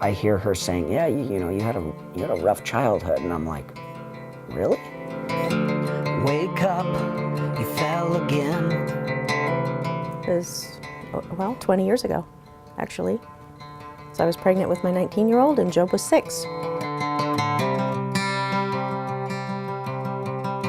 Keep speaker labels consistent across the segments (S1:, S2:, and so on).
S1: I hear her saying, yeah, you know, you had a rough childhood. And I'm like, really? Wake up, you fell again.
S2: It was, well, 20 years ago, actually. So I was pregnant with my 19-year-old and Job was 6.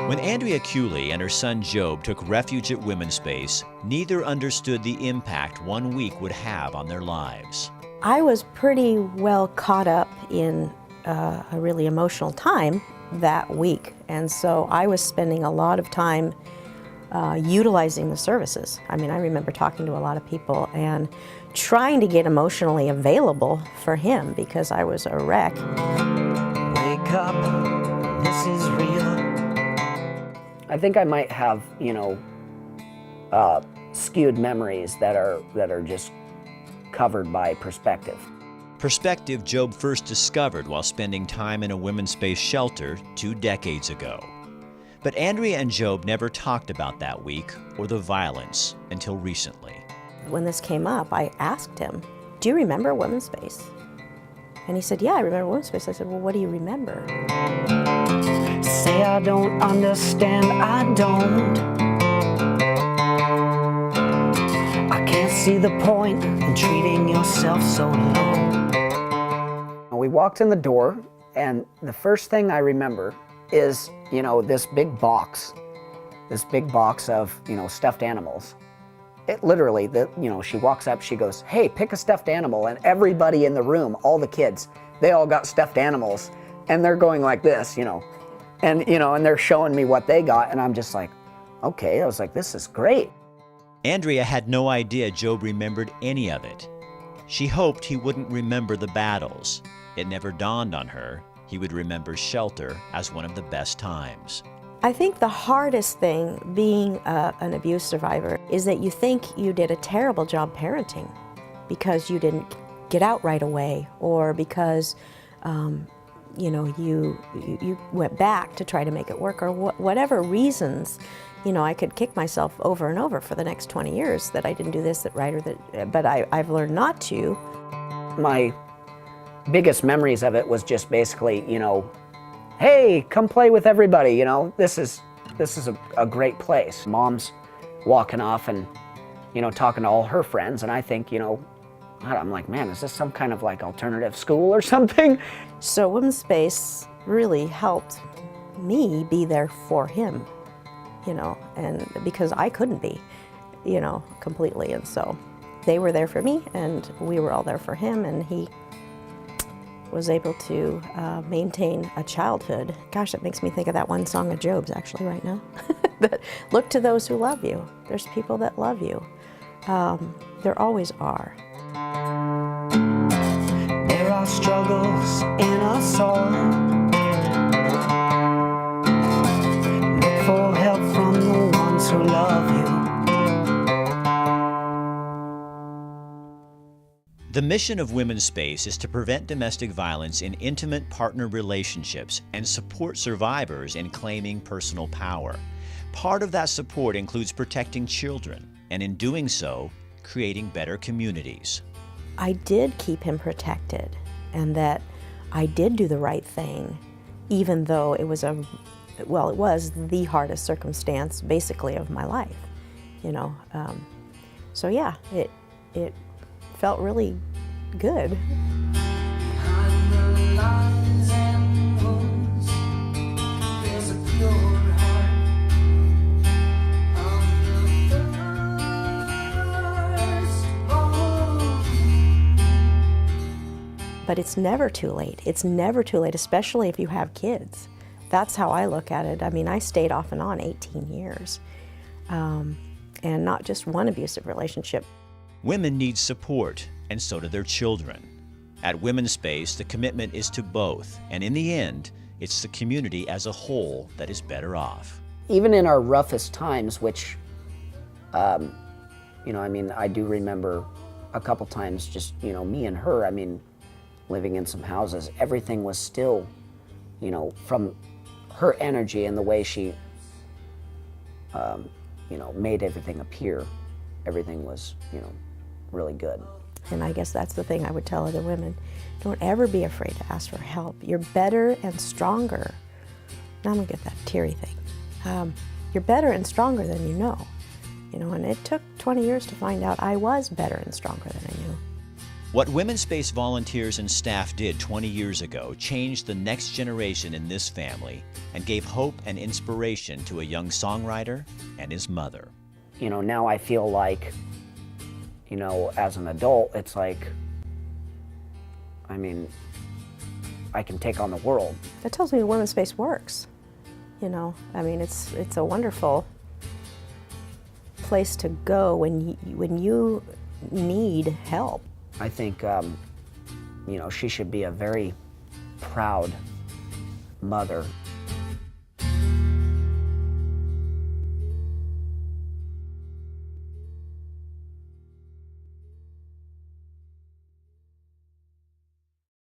S3: When Andrea Cooley and her son Job took refuge at Womenspace, neither understood the impact 1 week would have on their lives.
S2: I was pretty well caught up in a really emotional time that week, and so I was spending a lot of time utilizing the services. I mean, I remember talking to a lot of people and trying to get emotionally available for him because I was a wreck.
S1: Wake up, this is real. I think I might have, you know, skewed memories that are just covered by perspective.
S3: Perspective Job first discovered while spending time in a Womenspace shelter 2 decades ago. But Andrea and Job never talked about that week or the violence until recently.
S2: When this came up, I asked him, do you remember Womenspace? And he said, yeah, I remember Womenspace. I said, well, what do you remember?
S1: Say I don't understand, I don't. I can't see the point in treating yourself so low. We walked in the door, and the first thing I remember is, you know, this big box of, you know, stuffed animals. It literally, you know, she walks up, she goes, hey, pick a stuffed animal, and everybody in the room, all the kids, they all got stuffed animals, and they're going like this, you know. And, you know, and they're showing me what they got, and I'm just like, okay. I was like, this is great.
S3: Andrea had no idea Job remembered any of it. She hoped he wouldn't remember the battles. It never dawned on her he would remember shelter as one of the best times.
S2: I think the hardest thing being an abuse survivor is that you think you did a terrible job parenting because you didn't get out right away, or because you know, you went back to try to make it work, or whatever reasons. You know, I could kick myself over and over for the next 20 years that I didn't do this, that right, or that, but I've learned not to.
S1: My biggest memories of it was just basically, you know, hey, come play with everybody, you know, this is a great place. Mom's walking off and, you know, talking to all her friends, and I think, you know, I'm like, man, is this some kind of like alternative school or something?
S2: So Womenspace really helped me be there for him, you know, and because I couldn't be, you know, completely. And so they were there for me, and we were all there for him, and he was able to maintain a childhood. Gosh, that makes me think of that one song of Job's actually right now. But look to those who love you. There's people that love you. There always are.
S1: There are struggles in us all. Look for help from the ones who love you.
S3: The mission of Womenspace is to prevent domestic violence in intimate partner relationships and support survivors in claiming personal power. Part of that support includes protecting children, and in doing so, creating better communities.
S2: I did keep him protected, and that I did do the right thing, even though it was it was the hardest circumstance basically of my life, you know. So yeah, it felt really good. But it's never too late. It's never too late, especially if you have kids. That's how I look at it. I mean, I stayed off and on 18 years, and not just one abusive relationship.
S3: Women need support, and so do their children. At Womenspace, the commitment is to both, and in the end, it's the community as a whole that is better off.
S1: Even in our roughest times, which, you know, I mean, I do remember a couple times just, you know, me and her, I mean, living in some houses, everything was still, you know, from her energy and the way she, you know, made everything appear, everything was, you know, really good.
S2: And I guess that's the thing I would tell other women. Don't ever be afraid to ask for help. You're better and stronger. Now I'm gonna get that teary thing. You're better and stronger than you know. And it took 20 years to find out I was better and stronger than I knew.
S3: What Womenspace volunteers and staff did 20 years ago changed the next generation in this family and gave hope and inspiration to a young songwriter and his mother.
S1: Now I feel like, as an adult, it's like, I can take on the world.
S2: That tells me Womenspace works. It's a wonderful place to go when you need help.
S1: I think, she should be a very proud mother.